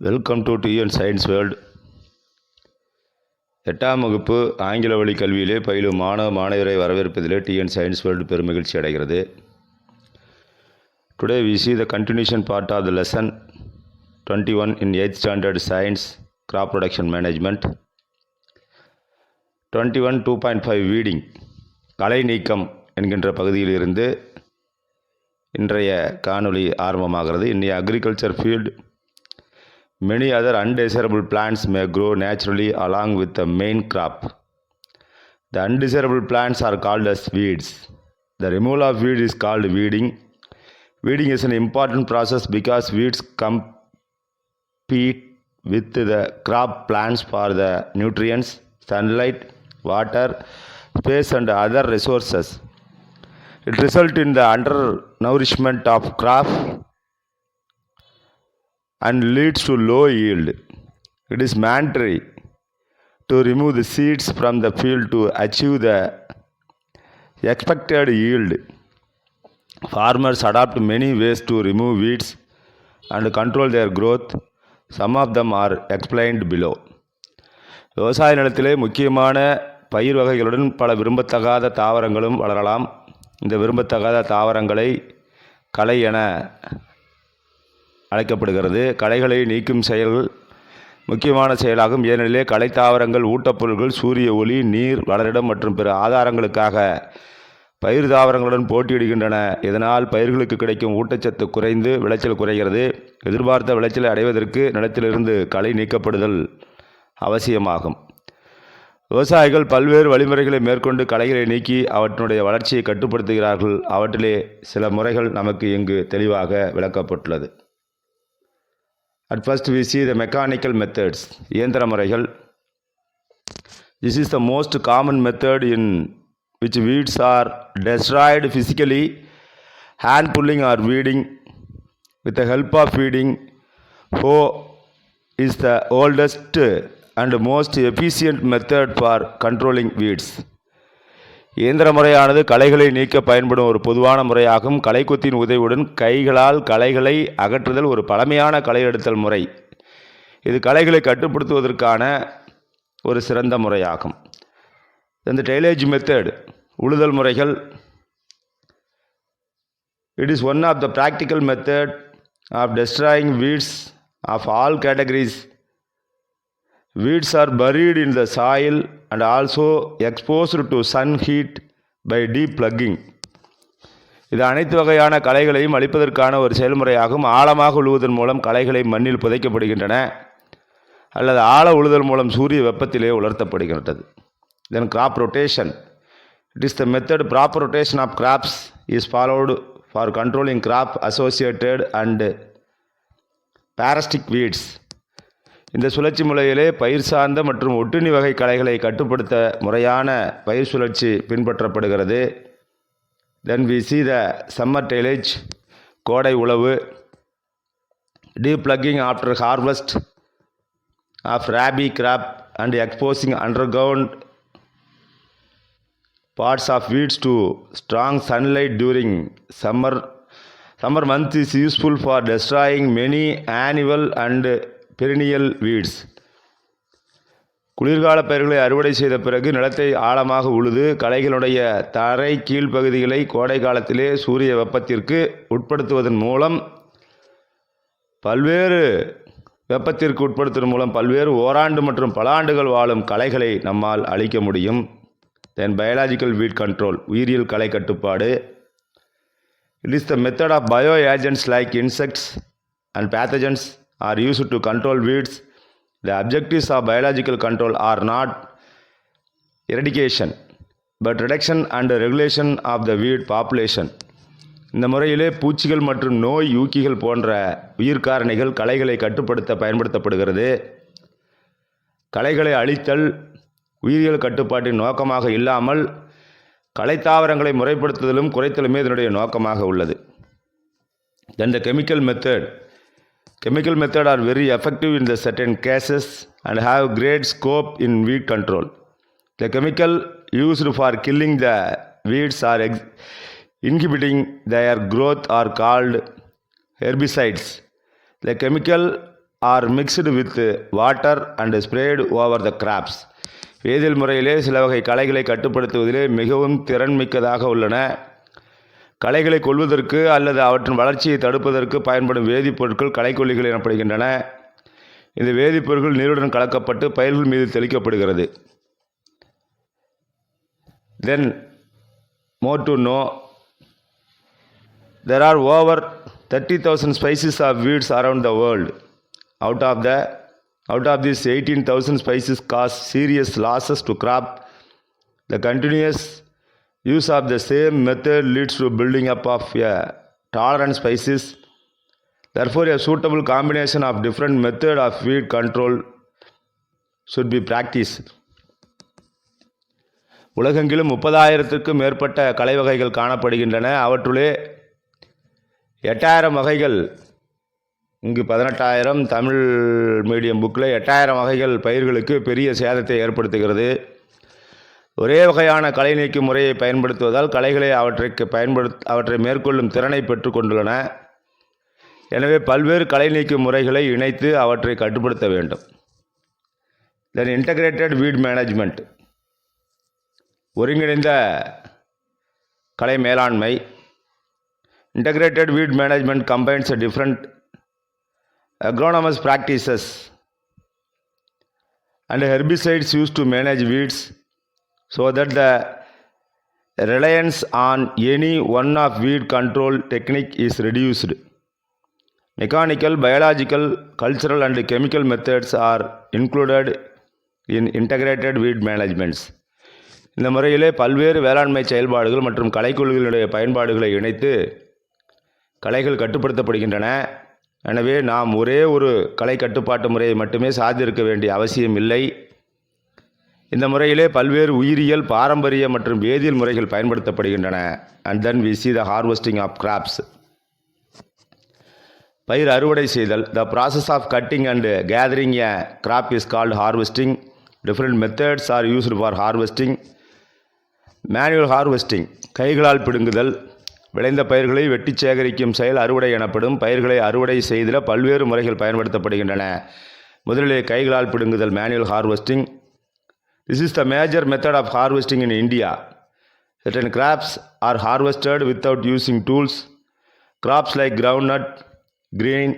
Welcome to TN science world. 8ஆம் வகுப்பு ஆங்கில வழி கல்வியிலே பயிலும் மாணவரை வரவேற்பதிலே டிஎன் சயின்ஸ் வேர்ல்டு பெருமகிழ்ச்சி அடைகிறது. Today we see the continuation part of the lesson 21 in 8th standard science crop production management. 21 2.5 weeding களை நீக்கம் என்கின்ற பகுதியிலிருந்து இன்றைய காணொளி ஆரம்பமாகிறது. In the agriculture field, many other undesirable plants may grow naturally along with the main crop. The undesirable plants are called as weeds. The removal of weeds is called weeding. Weeding is an important process because weeds compete with the crop plants for the nutrients, sunlight, water, space and other resources. It results in the undernourishment of crop and leads to low yield. It is mandatory to remove the seeds from the field to achieve the expected yield. Farmers adopt many ways to remove weeds and control their growth. Some of them are explained below. விவசாய நிலத்திலே முக்கியமான பயிர் வகைகளுடன் பல விரும்பத்தகாத தாவரங்களும் வளரலாம். இந்த விரும்பத்தகாத தாவரங்களை களை என அழைக்கப்படுகிறது. களைகளை நீக்கும் செயல் முக்கியமான செயலாகும். ஏனெனிலே களை தாவரங்கள் ஊட்டப்பொருட்கள், சூரிய ஒளி, நீர், வளரிடம் மற்றும் பிற ஆதாரங்களுக்காக பயிர் தாவரங்களுடன் போட்டியிடுகின்றன. இதனால் பயிர்களுக்கு கிடைக்கும் ஊட்டச்சத்து குறைந்து விளைச்சல் குறைகிறது. எதிர்பார்த்த விளைச்சலை அடைவதற்கு நிலத்திலிருந்து களை நீக்கப்படுதல் அவசியமாகும். விவசாயிகள் பல்வேறு வழிமுறைகளை மேற்கொண்டு களைகளை நீக்கி அவற்றினுடைய வளர்ச்சியை கட்டுப்படுத்துகிறார்கள். அவற்றிலே சில முறைகள் நமக்கு இங்கு தெளிவாக விளக்கப்பட்டுள்ளது. At first we see the mechanical methods, இயந்திர முறைகள். This is the most common method in which weeds are destroyed physically. Hand pulling or weeding with the help of weeding hoe is the oldest and most efficient method for controlling weeds. இயந்திர முறையானது களைகளை நீக்க பயன்படும் ஒரு பொதுவான முறையாகும். களைக்கொத்தியின் உதவியுடன் கைகளால் களைகளை அகற்றுதல் ஒரு பழமையான களை எடுத்தல் முறை. இது களைகளை கட்டுப்படுத்துவதற்கான ஒரு சிறந்த முறையாகும். இந்த டெய்லேஜ் மெத்தட், உழுதல் முறைகள். It is one of the practical method of destroying weeds of all categories. Weeds are buried in the soil and also exposed to sun heat by deep plugging. இது அனைத்து வகையான களைகளையும் அழிப்பதற்கான ஒரு செயல்முறையாகும். ஆழமாக உழுவதன் மூலம் களைகளை மண்ணில் புதைக்கப்படுகின்றன அல்லது ஆழ உழுதல் மூலம் சூரிய வெப்பத்திலே உலர்த்தப்படுகின்றது. Then crop rotation. It is the method proper rotation of crops is followed for controlling crop associated and parasitic weeds. இந்த சுழற்சி முறையிலே பயிர் சார்ந்த மற்றும் ஒட்டுண்ணி வகை களைகளை கட்டுப்படுத்த முறையான பயிர் சுழற்சி பின்பற்றப்படுகிறது. தென் we see the summer tillage, கோடை உழவு. Deep plugging after harvest of rabi crop and exposing underground parts of weeds to strong sunlight during summer month is useful for destroying many annual and perennial weeds. குளிர்கால பயிர்களை அறுவடை செய்த பிறகு நிலத்தை ஆழமாக உழுது களைகளுடைய தரை கீழ்ப்பகுதிகளை கோடை காலத்திலே சூரிய வெப்பத்திற்கு உட்படுத்துவதன் மூலம் பல்வேறு ஓராண்டு மற்றும் பல ஆண்டுகள் வாழும் களைகளை நம்மால் அழிக்க முடியும். தென் பயாலஜிக்கல் வீட் கண்ட்ரோல், உயிரியல் களை கட்டுப்பாடு. It is the method of bio agents like insects and pathogens are used to control weeds. The objectives of biological control are not eradication but reduction and regulation of the weed population. இந்த முறையிலே பூச்சிகள் மற்றும் நோய் ஊக்கிகள் போன்ற உயிர்காரணிகள் களைகளை கட்டுப்படுத்த பயன்படுத்தப்படுகிறது. களைகளை அழித்தல் உயிரியல் கட்டுப்பாட்டின் நோக்கமாக இல்லாமல் களைத்தாவரங்களை முறைப்படுத்துதலும் குறைத்தலுமே இதனுடைய நோக்கமாக உள்ளது. Then the chemical method. Chemical methods are very effective in the certain cases and have great scope in weed control. The chemical used for killing the weeds or inhibiting their growth are called herbicides. The chemical are mixed with water and sprayed over the crops. வேதியியல் முறையிலே சில வகை களைகளை கட்டுப்படுத்துவதிலே மிகவும் திறன்மிக்கதாக உள்ளன. களைகளை கொல்வதற்கு அல்லது அவற்றின் வளர்ச்சியை தடுப்பதற்கு பயன்படும் வேதிப்பொருட்கள் களைக்கொல்லிகள் எனப்படுகின்றன. இந்த வேதிப்பொருட்கள் நீருடன் கலக்கப்பட்டு பயிர்கள் மீது தெளிக்கப்படுகிறது. Then more to know, there are over 30,000 species of weeds around the world. Out of these, 18,000 species cause serious losses to crop. The continuous use of the same method leads to building up of a tolerant species. Therefore, a suitable combination of different method of weed control should be practiced. உலகெங்கிலும் 30,000க்கும் மேற்பட்ட களை வகைகள் காணப்படுகின்றன. அவற்றுள்ளே 8,000 வகைகள், இங்கு 18,000, Tamil medium புக்கில் 8,000 வகைகள் பயிர்களுக்கு பெரிய சேதத்தை ஏற்படுத்துகிறது. ஒரே வகையான களை நீக்கும் முறையை பயன்படுத்துவதால் களைகளை அவற்றை மேற்கொள்ளும் திறனை பெற்று கொண்டுள்ளன. எனவே பல்வேறு களை நீக்கும் முறைகளை இணைத்து அவற்றை கட்டுப்படுத்த வேண்டும். தென் இன்டகிரேட்டட் வீட் மேனேஜ்மெண்ட், ஒருங்கிணைந்த களை மேலாண்மை. Integrated weed management combines different agronomous practices and herbicides used to manage weeds so that the reliance on any one of weed control technique is reduced. Mechanical, biological, cultural and chemical methods are included in integrated weed management. இந்த முறையிலே பல்வேறு வேளாண்மை செயல்பாடுகள் மற்றும் களைக்கொல்லிகளுடைய பயன்பாடுகளை இணைத்து களைகள் கட்டுப்படுத்தப்படுகின்றன. எனவே நாம் ஒரே ஒரு களை கட்டுப்பாட்டு முறையை மட்டுமே சார்ந்திருக்க வேண்டிய அவசியம் இல்லை. இந்த முறையிலே பல்வேறு உயிரியல், பாரம்பரிய மற்றும் வேதியியல் முறைகள் பயன்படுத்தப்படுகின்றன. And then we see the harvesting of crops. பயிர் அறுவடை செய்தல். The process of cutting and gathering a crop is called harvesting. Different methods are used for harvesting. Manual harvesting, கைகளால் பிடுங்குதல். விளைந்த பயிர்களை வெட்டி சேகரிக்கும் செயல் அறுவடை எனப்படும். பயிர்களை அறுவடை செய்திட பல்வேறு முறைகள் பயன்படுத்தப்படுகின்றன. முதலிலே கைகளால் பிடுங்குதல், manual harvesting. This is the major method of harvesting in India. Certain crops are harvested without using tools. Crops like groundnut, green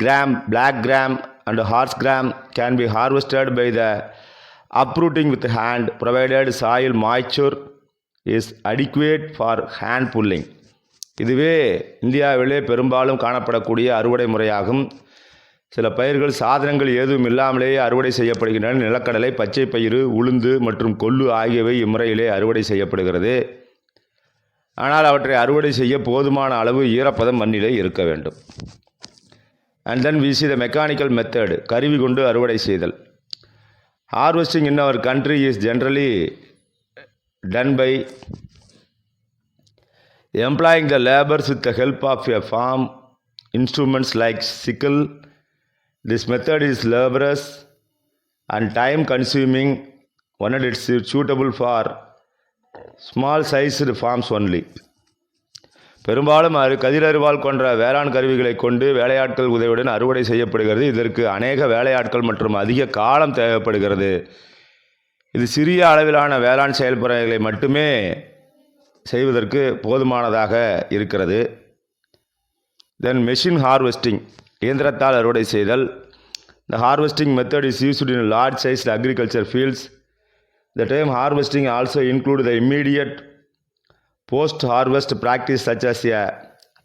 gram, black gram and horse gram can be harvested by the uprooting with hand, provided soil moisture is adequate for hand pulling. இதுவே இந்தியாவிலே பெரும்பாலும் காணப்படக்கூடிய அறுவடை முறையாகும். சில பயிர்கள் சாதனங்கள் ஏதும் இல்லாமலேயே அறுவடை செய்யப்படுகின்றன. நிலக்கடலை, பச்சை பயிறு, உளுந்து மற்றும் கொள்ளு ஆகியவை இம்முறையிலே அறுவடை செய்யப்படுகிறது. ஆனால் அவற்றை அறுவடை செய்ய போதுமான அளவு ஈரப்பதம் மண்ணிலே இருக்க வேண்டும். And then we see the mechanical method, கருவி கொண்டு அறுவடை செய்தல். Harvesting in our country is generally done by employing the laborers with the help of a farm instruments like sickle. This method is laborious and time consuming, one and it's suitable for small sized farms only. பெரும்பாலும் கதிரறிவால் கொன்ற வேளாண் கருவிகளை கொண்டு வேலையாட்கள் உதவியுடன் அறுவடை செய்யப்படுகிறது. இதற்கு அநேக வேலையாட்கள் மற்றும் அதிக காலம் தேவைப்படுகிறது. இது சிறிய அளவிலான வேளாண் செயல்முறைகளை மட்டுமே செய்வதற்கு போதுமானதாக இருக்கிறது. தென் மெஷின் ஹார்வெஸ்டிங், இயந்திரத்தால் அறுவடை செய்தல். The harvesting method is used in large sized agriculture fields. The term harvesting also includes the immediate post-harvest practice such as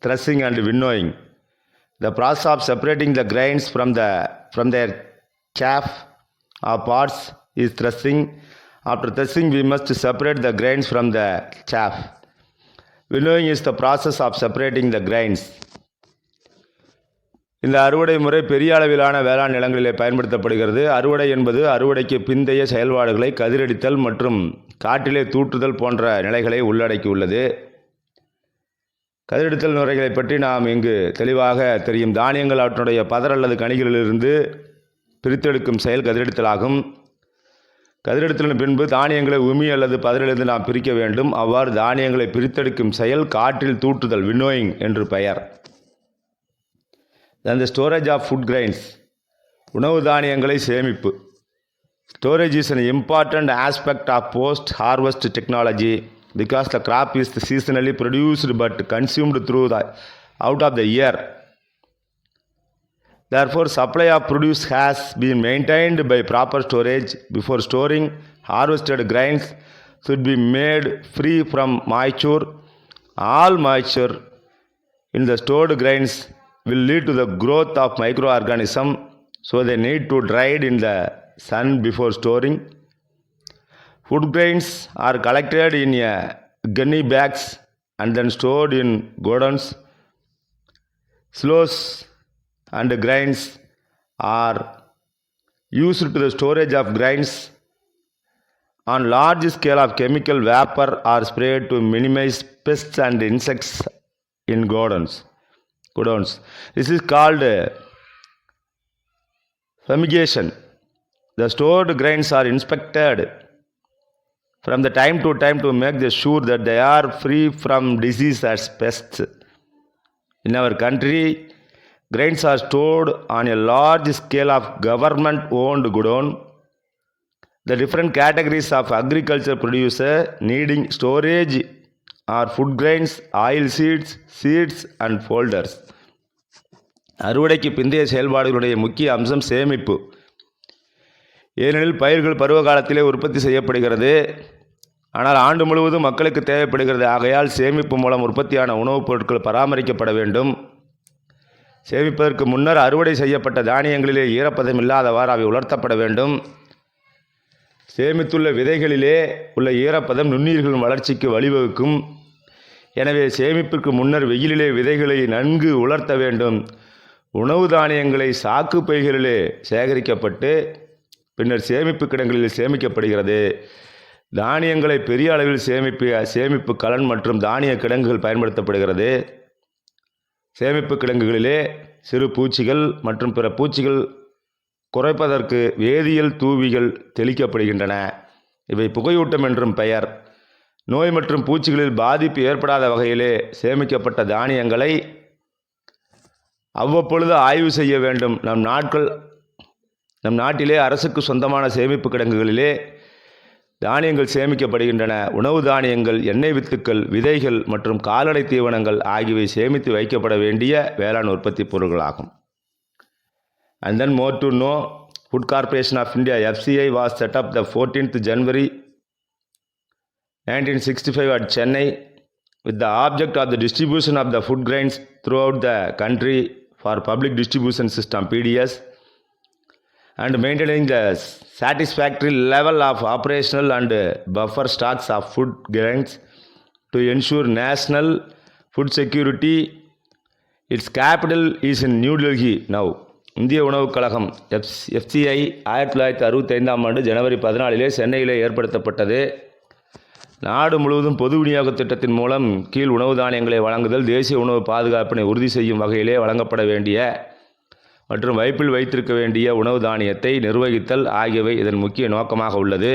threshing and winnowing. The process of separating the grains from their chaff or pods is threshing. After threshing, we must separate the grains from the chaff. Winnowing is the process of separating the grains. இந்த அறுவடை முறை பெரிய அளவிலான வேளாண் நிலங்களிலே பயன்படுத்தப்படுகிறது. அறுவடை என்பது அறுவடைக்கு பிந்தைய செயல்பாடுகளை கதிரடித்தல் மற்றும் காட்டிலே தூற்றுதல் போன்ற நிலைகளை உள்ளடக்கியுள்ளது. கதிரடித்தல் முறைகளை பற்றி நாம் இங்கு தெளிவாக தெரியும். தானியங்கள் அவற்றுடைய பதர் அல்லது கனிகளிலிருந்து பிரித்தெடுக்கும் செயல் கதிரடித்தலாகும். கதிரெடுத்தலின் பின்பு தானியங்களை உமி அல்லது பதரிலிருந்து நாம் பிரிக்க வேண்டும். அவ்வாறு தானியங்களை பிரித்தெடுக்கும் செயல் காற்றில் தூற்றுதல், வின்னோயிங் என்று பெயர். Then the storage of food grains. உணவு தானியங்களை சேமிப்பு. Storage is an important aspect of post-harvest technology because the crop is seasonally produced but consumed out of the year. Therefore, supply of produce has been maintained by proper storage. Before storing, harvested grains should be made free from moisture. All moisture in the stored grains will lead to the growth of microorganisms, so they need to dry in the sun before storing. Food grains are collected in gunny bags and then stored in godowns. Sloes and grains are used to the storage of grains. On large scale of chemical vapor are sprayed to minimize pests and insects in godowns. This is called fumigation. The stored grains are inspected from the time to time to make sure that they are free from disease and pests. In our country, grains are stored on a large scale of government-owned godown. The different categories of agriculture producer needing storage are food grains, oil seeds and folders. அறுவடைக்கு பிந்தைய செயல்பாடுகளுடைய முக்கிய அம்சம் சேமிப்பு. ஏனெனில் பயிர்கள் பருவ காலத்திலே உற்பத்தி செய்யப்படுகிறது, ஆனால் ஆண்டு முழுவதும் மக்களுக்கு தேவைப்படுகிறது. ஆகையால் சேமிப்பு மூலம் உற்பத்தியான உணவுப் பொருட்கள் பராமரிக்கப்பட வேண்டும். சேமிப்பதற்கு முன்னர் அறுவடை செய்யப்பட்ட தானியங்களிலே ஈரப்பதம் இல்லாதவாறு அவை உலர்த்தப்பட வேண்டும். சேமித்துள்ள விதைகளிலே உள்ள ஈரப்பதம் நுண்ணுயிர்களின் வளர்ச்சிக்கு வழிவகுக்கும். எனவே சேமிப்பிற்கு முன்னர் வெயிலிலே விதைகளை நன்கு உலர்த்த வேண்டும். உணவு தானியங்களை சாக்கு பைகளிலே சேகரிக்கப்பட்டு பின்னர் சேமிப்பு கிடங்களில் சேமிக்கப்படுகிறது. தானியங்களை பெரிய அளவில் சேமிப்பு கலன் மற்றும் தானிய கிடங்குகள் பயன்படுத்தப்படுகிறது. சேமிப்பு கிடங்குகளிலே சிறு பூச்சிகள் மற்றும் பிற பூச்சிகள் குறைப்பதற்கு வேதியியல் தூவிகள் தெளிக்கப்படுகின்றன. இவை புகையூட்டம் என்றும் பெயர். நோய் மற்றும் பூச்சிகளில் பாதிப்பு ஏற்படாத வகையிலே சேமிக்கப்பட்ட தானியங்களை அவ்வப்பொழுது ஆய்வு செய்ய வேண்டும். நம் நாட்டிலே அரசுக்கு சொந்தமான சேமிப்பு கிடங்குகளிலே தானியங்கள் சேமிக்கப்படுகின்றன. உணவு தானியங்கள், எண்ணெய் வித்துக்கள், விதைகள் மற்றும் கால்நடை தீவனங்கள் ஆகியவை சேமித்து வைக்கப்பட வேண்டிய வேளாண் உற்பத்தி பொருட்களாகும். And then more to know, Food Corporation of India FCI was set up the 14th January 1965 at Chennai with the object of the distribution of the food grains throughout the country for public distribution system PDS and maintaining the satisfactory level of operational and buffer stocks of food grains to ensure national food security. Its capital is in New Delhi now. இந்திய உணவுக் கழகம் FCI 1965 ஜனவரி 14 சென்னையிலே ஏற்படுத்தப்பட்டது. நாடு முழுவதும் பொது விநியோக திட்டத்தின் மூலம் கீழ் உணவு தானியங்களை வழங்குதல், தேசிய உணவு பாதுகாப்பினை உறுதி செய்யும் வகையிலே வழங்கப்பட வேண்டிய மற்றும் வைப்பில் வைத்திருக்க வேண்டிய உணவு தானியத்தை நிர்வகித்தல் ஆகியவை இதன் முக்கிய நோக்கமாக உள்ளது.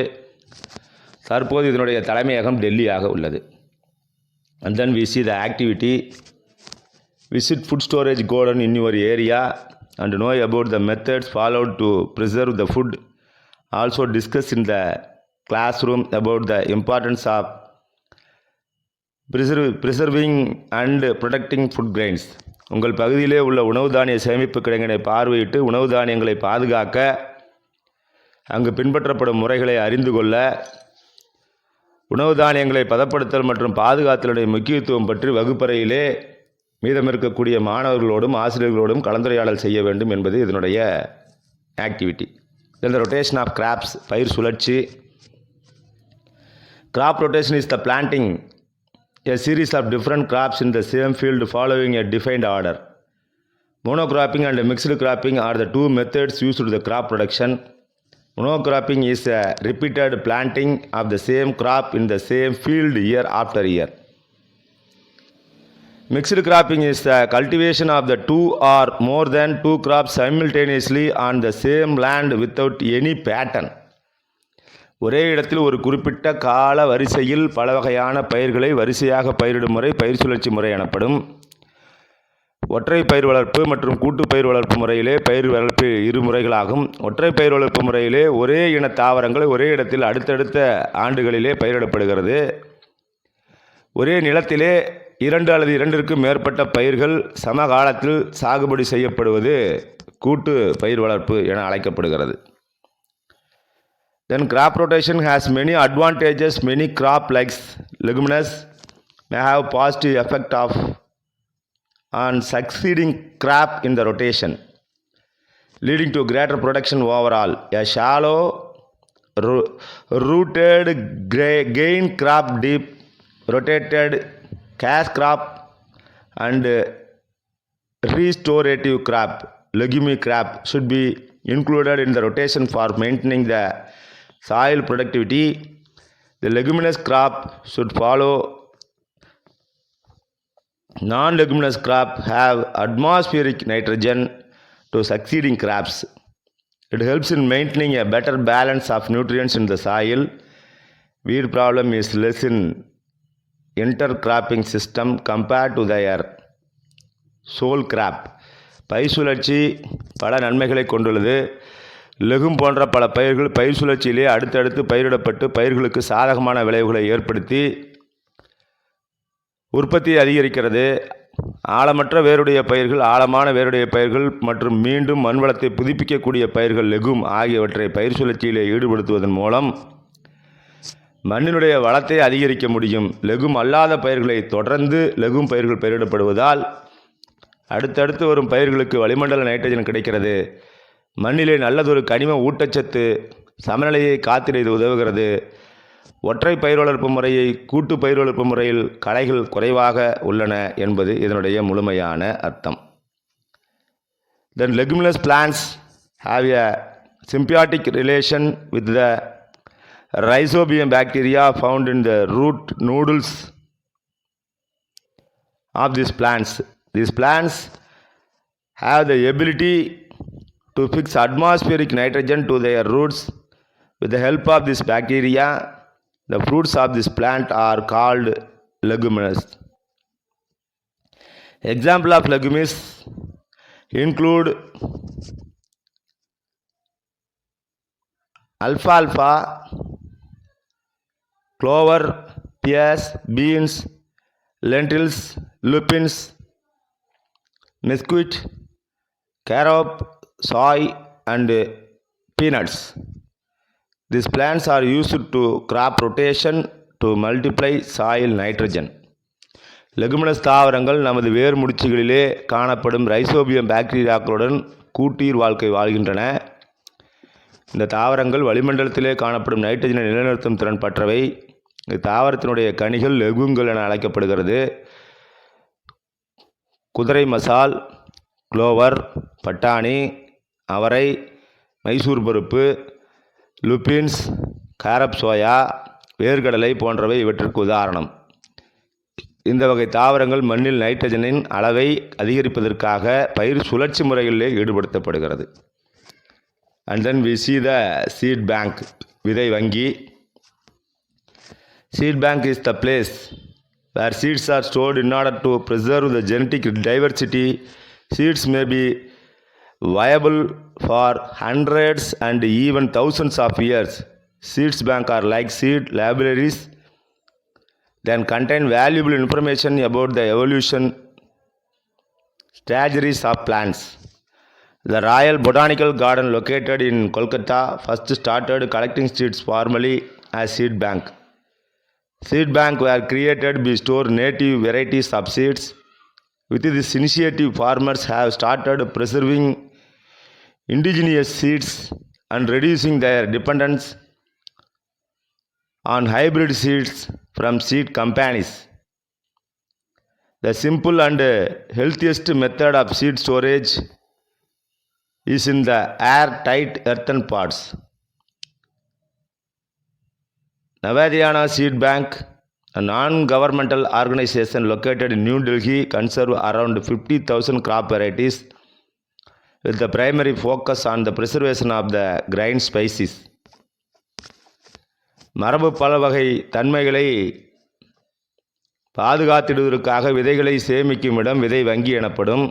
தற்போது இதனுடைய தலைமையகம் டெல்லியாக உள்ளது. And then we see the activity. Visit food storage godown in your area and know about the methods followed to preserve the food. Also discuss in the classroom about the importance of preserving and protecting food grains. உங்கள் பகுதியிலே உள்ள உணவு தானிய சேமிப்பு கிடங்கினை பார்வையிட்டு உணவு தானியங்களை பாதுகாக்க அங்கு பின்பற்றப்படும் முறைகளை அறிந்து கொள்ள, உணவு தானியங்களை பதப்படுத்தல் மற்றும் பாதுகாத்தலுடைய முக்கியத்துவம் பற்றி வகுப்பறையிலே மீதம் இருக்கக்கூடிய மாணவர்களோடும் ஆசிரியர்களோடும் கலந்துரையாடல் செய்ய வேண்டும் என்பது இதனுடைய activity. Then the rotation of crops, பயிர் சுழற்சி. Crop rotation is the planting a series of different crops in the same field following a defined order. Monocropping and mixed cropping are the two methods used to the crop production. Monocropping is a repeated planting of the same crop in the same field year after year. Mixed cropping is the cultivation of the two or more than two crops simultaneously on the same land without any pattern. ஒரே இடத்தில் ஒரு குறிப்பிட்ட கால வரிசையில் பல வகையான பயிர்களை வரிசையாக பயிரிடும் முறை பயிர் சுழற்சி முறை எனப்படும். ஒற்றை பயிர் வளர்ப்பு மற்றும் கூட்டு பயிர் வளர்ப்பு முறையிலே பயிர் வளர்ப்பு இரு முறைகளாகும். ஒற்றை பயிர் வளர்ப்பு முறையிலே ஒரே இன தாவரங்கள் ஒரே இடத்தில் அடுத்தடுத்த ஆண்டுகளிலே பயிரிடப்படுகிறது. ஒரே நிலத்திலே 2 அல்லது 2ற்கு மேற்பட்ட பயிர்கள் சமகாலத்தில் சாகுபடி செய்யப்படுவது கூட்டு பயிர் வளர்ப்பு என அழைக்கப்படுகிறது. Then crop rotation has many advantages. Many crop like leguminous may have positive effect on succeeding crop in the rotation, leading to greater production overall. A shallow rooted gain crop, deep rotated cash crop and restorative crop, legume crop should be included in the rotation for maintaining the soil productivity. The leguminous crop should follow non-leguminous crop have atmospheric nitrogen to succeeding crops. It helps in maintaining a better balance of nutrients in the soil. Weed problem is less in intercropping system compared to their sole crop. பயிர் சுழற்சி பல நன்மைகளை கொண்டுள்ளது. லெகும் போன்ற பல பயிர்கள் பயிர் சுழற்சியிலே அடுத்தடுத்து பயிரிடப்பட்டு பயிர்களுக்கு சாதகமான விளைவுகளை ஏற்படுத்தி உற்பத்தியை அதிகரிக்கிறது. ஆழமற்ற வேருடைய பயிர்கள், ஆழமான வேருடைய பயிர்கள் மற்றும் மீண்டும் மண்வளத்தை புதுப்பிக்கக்கூடிய பயிர்கள் லெகும் ஆகியவற்றை பயிர் சுழற்சியிலே ஈடுபடுத்துவதன் மூலம் மண்ணினுடைய வளத்தை அதிகரிக்க முடியும். லெகும் அல்லாத பயிர்களை தொடர்ந்து லெகும் பயிர்கள் பயிரிடப்படுவதால் அடுத்தடுத்து வரும் பயிர்களுக்கு வளிமண்டல நைட்ரஜன் கிடைக்கிறது. மண்ணிலே நல்லதொரு கனிம ஊட்டச்சத்து சமநிலையை காத்திட இது உதவுகிறது. ஒற்றை பயிர் வளர்ப்பு முறையை கூட்டு பயிர் வளர்ப்பு முறையில் களைகள் குறைவாக உள்ளன என்பது இதனுடைய முழுமையான அர்த்தம். Then leguminous plants have a symbiotic relation with the rhizobium bacteria found in the root nodules of these plants. These plants have the ability to fix atmospheric nitrogen to their roots. With the help of this bacteria, the fruits of this plant are called leguminous. Example of legumes include alfalfa, clover, peas, beans, lentils, lupins, mesquite, carob, soy and peanuts. These plants are used to crop rotation to multiply soil nitrogen. Leguminous தாவரங்கள் நமது வேர் முடிச்சுகளிலே காணப்படும் rhizobium பாக்டீரியாக்களுடன் கூட்டீர் வாழ்க்கை வாழ்கின்றன. இந்த தாவரங்கள் வளிமண்டலத்திலே காணப்படும் நைட்ரஜனை நிலைநிறுத்தும் திறன் பெற்றவை. தாவரத்தினுடைய கனிகள் லெகுங்கள் என அழைக்கப்படுகிறது. குதிரை மசால், குளோவர், பட்டாணி, அவரை, மைசூர் பருப்பு, லுபின்ஸ், காரப் சோயா, வேர்க்கடலை போன்றவை இவற்றிற்கு உதாரணம். இந்த வகை தாவரங்கள் மண்ணில் நைட்ரஜனின் அளவை அதிகரிப்பதற்காக பயிர் சுழற்சி முறைகளிலே ஈடுபடுத்தப்படுகிறது. And then we see the seed bank, விதை வங்கி. Seed bank is the place where seeds are stored in order to preserve the genetic diversity. Seeds may be viable for hundreds and even thousands of years. Seeds bank are like seed libraries that contain valuable information about the evolution stages of plants. The Royal Botanical Garden located in Kolkata first started collecting seeds formally as seed bank. Seed bank were created to store native varieties of seeds. With this initiative, farmers have started preserving indigenous seeds and reducing their dependence on hybrid seeds from seed companies. The simple and healthiest method of seed storage is in the air-tight earthen pots. Navadhyana Seed Bank, a non-governmental organization located in New Delhi, conserves around 50,000 crop varieties with the primary focus on the preservation of the grain species. மரபு பல வகை தன்மைகளை பாதுகாத்திடுவதற்காக விதைகளை சேமிக்கும் இடம் விதை வங்கி எனப்படும்.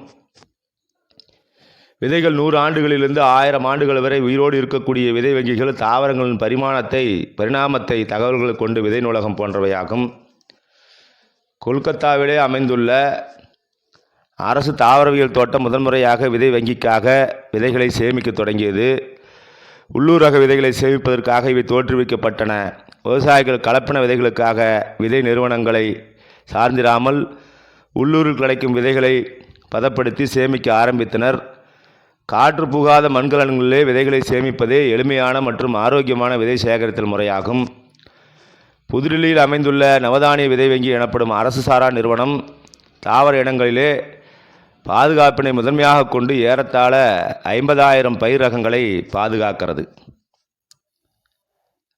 விதைகள் 100 ஆண்டுகளிலிருந்து 1000 ஆண்டுகள் வரை உயிரோடு இருக்கக்கூடிய விதை வங்கிகள் தாவரங்களின் பரிணாமத்தை தகவல்களை கொண்டு விதை நூலகம் போன்றவையாகும். கொல்கத்தாவிலே அமைந்துள்ள அரசு தாவரவியல் தோட்டம் முதன்முறையாக விதை வங்கிக்காக விதைகளை சேமிக்க தொடங்கியது. உள்ளூர் ரக விதைகளை சேமிப்பதற்காக இவை தோற்றுவிக்கப்பட்டன. விவசாயிகள் கலப்பின விதைகளுக்காக விதை நிறுவனங்களை சார்ந்திராமல் உள்ளூரில் கிடைக்கும் விதைகளை பதப்படுத்தி சேமிக்க ஆரம்பித்தனர். காற்று புகாத மண்கலன்களிலே விதைகளை சேமிப்பதே எளிமையான மற்றும் ஆரோக்கியமான விதை சேகரித்தல் முறையாகும். புதுடில்லியில் அமைந்துள்ள நவதானிய விதை வங்கி எனப்படும் அரசு சாரா நிறுவனம் தாவர இடங்களிலே பாதுகாப்பினை முதன்மையாக கொண்டு ஏறத்தாழ 50,000 பயிர் ரகங்களை பாதுகாக்கிறது.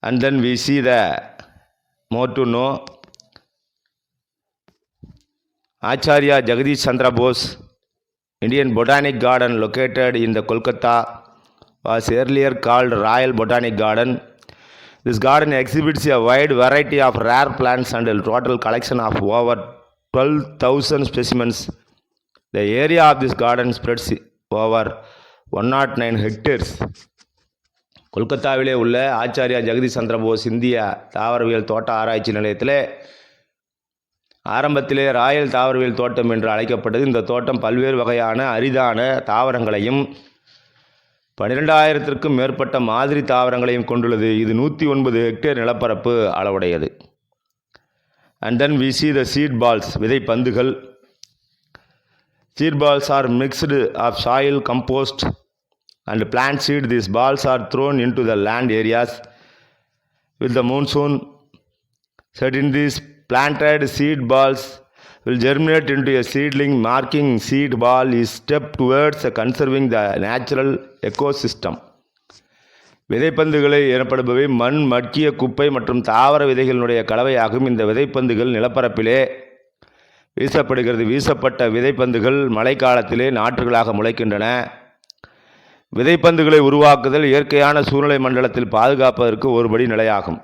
And then we see the more to know Acharya Jagadish Chandra Bose Indian Botanic Garden located in the Kolkata was earlier called Royal Botanic Garden. This garden exhibits a wide variety of rare plants and a total collection of over 12,000 specimens. The area of this garden spreads over 109 hectares. கொல்கத்தாவிலே உள்ள ஆச்சாரியா ஜெகதீஷ் சந்திர போஸ் இந்திய தாவரவியல் தோட்ட ஆராய்ச்சி நிலையத்திலே ஆரம்பத்திலே Royal தாவரவியல் தோட்டம் என்று அழைக்கப்பட்டது. இந்த தோட்டம் பல்வேறு வகையான அரிதான தாவரங்களையும் 12,000க்கும் மேற்பட்ட மாதிரி தாவரங்களையும் கொண்டுள்ளது. இது 109 ஹெக்டேர் நிலப்பரப்பு அளவுடையது. And then we see the seed balls, விதை பந்துகள். Seed balls are mixed of soil, compost and plant seed. These balls are thrown into the land areas with the monsoon set in. These planted seed balls will germinate into a seedling. Marking seed ball is step towards conserving the natural ecosystem. விதைப்பந்துகளை எனப்படுபவை மண், மட்கிய குப்பை மற்றும் தாவர விதைகளுடைய கலவையாகும். இந்த விதைப்பந்துகள் நிலப்பரப்பிலே வீசப்படுகிறது. வீசப்பட்ட விதைப்பந்துகள் மழைக்காலத்திலே நாற்றுகளாக முளைக்கின்றன. விதைப்பந்துகளை உருவாக்குதல் இயற்கையான சூழ்நிலை மண்டலத்தில் பாதுகாப்பதற்கு ஒருபடி நிலையாகும்.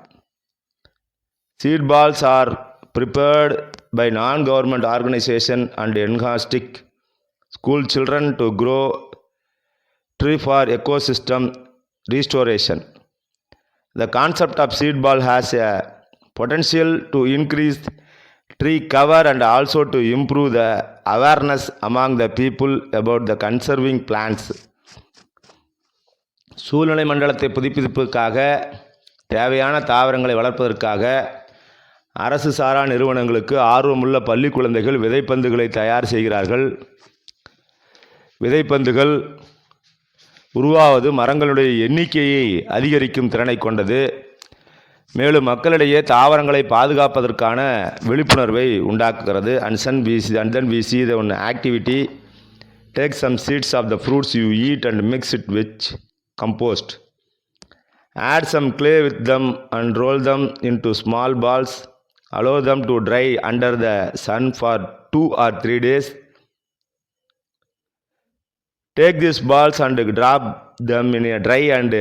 Seed balls are prepared by non-government organization and enthusiastic school children to grow tree for ecosystem restoration. The concept of seed ball has a potential to increase tree cover and also to improve the awareness among the people about the conserving plants. சூழ்நிலை மண்டலத்தை புதுப்பிப்பதற்காக தேவையான தாவரங்களை வளர்ப்பதற்காக அரசு சாரா நிறுவனங்களுக்கு ஆர்வமுள்ள பள்ளி குழந்தைகள் விதைப்பந்துகளை தயார் செய்கிறார்கள். விதைப்பந்துகள் உருவாவது மரங்களுடைய எண்ணிக்கையை அதிகரிக்கும் திறனை கொண்டது. மேலும் மக்களிடையே தாவரங்களை பாதுகாப்பதற்கான விழிப்புணர்வை உண்டாக்குகிறது. And then we see the one activity. Take some seeds of the fruits you eat and mix it with compost. Add some clay with them and roll them into small balls. Allow them to dry under the sun for 2 or 3 days. Take these balls and drop them in a dry and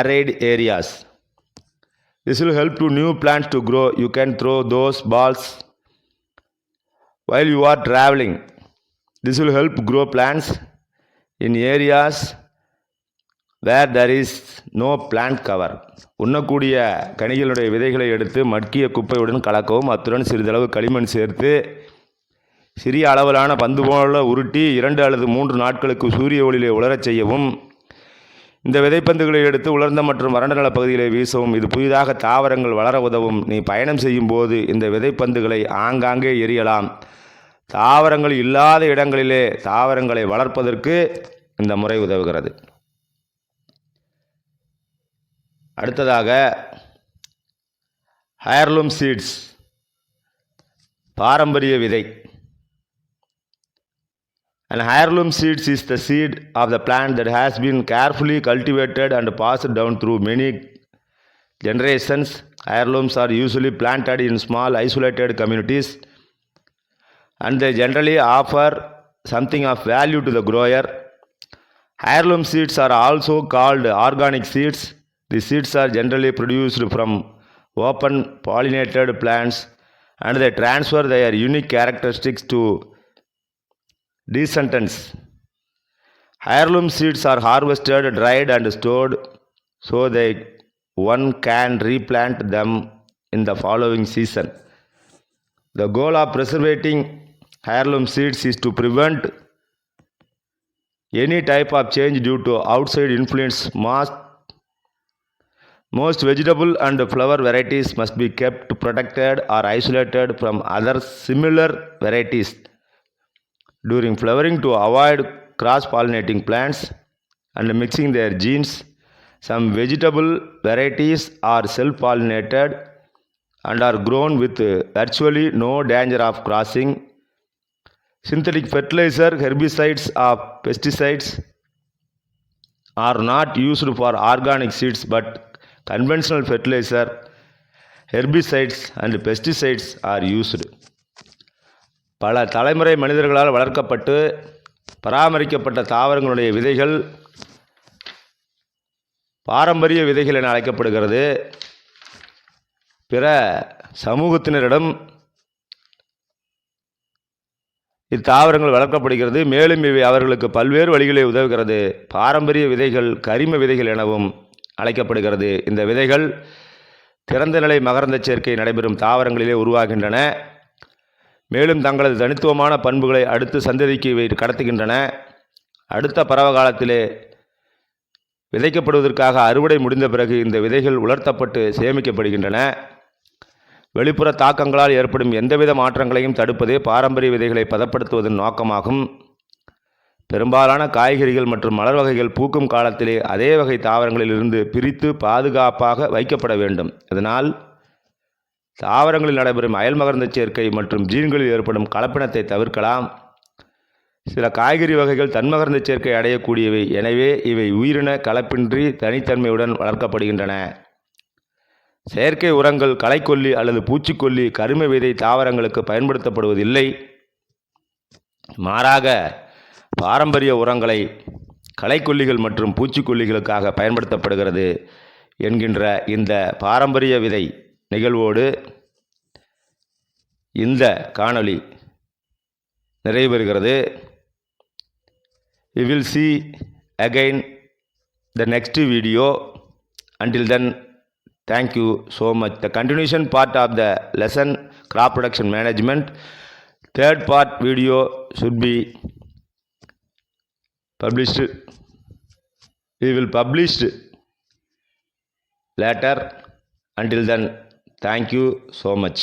arid areas. This will help to new plants to grow. You can throw those balls while you are traveling. This will help grow plants in areas where there is no plant cover. உண்ணக்கூடிய கனிகளுடைய விதைகளை எடுத்து மட்கிய குப்பையுடன் கலக்கவும். அத்துடன் சிறிதளவு களிமண் சேர்த்து சிறிய அளவிலான பந்து போல உருட்டி 2 அல்லது 3 நாட்களுக்கு சூரிய ஒளியிலே உலரச் செய்யவும். இந்த விதைப்பந்துகளை எடுத்து உலர்ந்த மற்றும் வறண்ட நில பகுதிகளை வீசவும். இது புதிதாக தாவரங்கள் வளர உதவும். நீ பயணம் செய்யும் போது இந்த விதைப்பந்துகளை ஆங்காங்கே எறியலாம். தாவரங்கள் இல்லாத இடங்களிலே தாவரங்களை வளர்ப்பதற்கு இந்த முறை உதவுகிறது. அடுத்ததாக ஹேர்லூம் சீட்ஸ், பாரம்பரிய விதை. An heirloom seeds is the seed of the plant that has been carefully cultivated and passed down through many generations. Heirlooms are usually planted in small isolated communities and they generally offer something of value to the grower. Heirloom seeds are also called organic seeds. The seeds are generally produced from open pollinated plants and they transfer their unique characteristics to descendants. Heirloom seeds are harvested, dried and stored so one can replant them in the following season. The goal of preserving heirloom seeds is to prevent any type of change due to outside influence. Most vegetable and flower varieties must be kept protected or isolated from other similar varieties during flowering to avoid cross-pollinating plants and mixing their genes. Some vegetable varieties are self-pollinated and are grown with virtually no danger of crossing. Synthetic fertilizer, herbicides or pesticides are not used for organic seeds, but conventional fertilizer, herbicides and pesticides are used. பல தலைமுறை மனிதர்களால் வளர்க்கப்பட்டு பராமரிக்கப்பட்ட தாவரங்களுடைய விதைகள் பாரம்பரிய விதைகள் என அழைக்கப்படுகிறது. பிற சமூகத்தினரிடம் இத்தாவரங்கள் வளர்க்கப்படுகிறது. மேலும் இவை அவர்களுக்கு பல்வேறு வழிகளில் உதவுகிறது. பாரம்பரிய விதைகள் கரிம விதைகள் எனவும் அழைக்கப்படுகிறது. இந்த விதைகள் திறந்த நிலை மகரந்த சேர்க்கை நடைபெறும் தாவரங்களிலே உருவாகின்றன. மேலும் தங்களது தனித்துவமான பண்புகளை அடுத்த சந்ததிக்கு இவை கடத்துகின்றன. அடுத்த பருவ காலத்திலே விதைக்கப்படுவதற்காக அறுவடை முடிந்த பிறகு இந்த விதைகள் உலர்த்தப்பட்டு சேமிக்கப்படுகின்றன. வெளிப்புற தாக்கங்களால் ஏற்படும் எந்தவித மாற்றங்களையும் தடுப்பதே பாரம்பரிய விதைகளை பதப்படுத்துவதன் நோக்கமாகும். பெரும்பாலான காய்கறிகள் மற்றும் மலர் வகைகள் பூக்கும் காலத்திலே அதே வகை தாவரங்களிலிருந்து பிரித்து பாதுகாப்பாக வைக்கப்பட வேண்டும். இதனால் தாவரங்களில் நடைபெறும் அயல்மகரந்த சேர்க்கை மற்றும் ஜீன்களில் ஏற்படும் கலப்பினத்தை தவிர்க்கலாம். சில காய்கறி வகைகள் தன்மகரந்த சேர்க்கை அடையக்கூடியவை, எனவே இவை உயிரின கலப்பின்றி தனித்தன்மையுடன் வளர்க்கப்படுகின்றன. செயற்கை உரங்கள், களைக்கொல்லி அல்லது பூச்சிக்கொல்லி கரிம விதை தாவரங்களுக்கு பயன்படுத்தப்படுவதில்லை. மாறாக பாரம்பரிய உரங்களை களைக்கொல்லிகள் மற்றும் பூச்சிக்கொல்லிகளுக்காக பயன்படுத்தப்படுகிறது என்கின்ற இந்த பாரம்பரிய விதை நிகழ்வோடு இந்த காணொளி நிறைவு பெறுகிறது. We will see again the next video. Until then, thank you so much. The continuation part of the lesson crop production management, third part video should be published. We will publish later. Until then, thank you so much.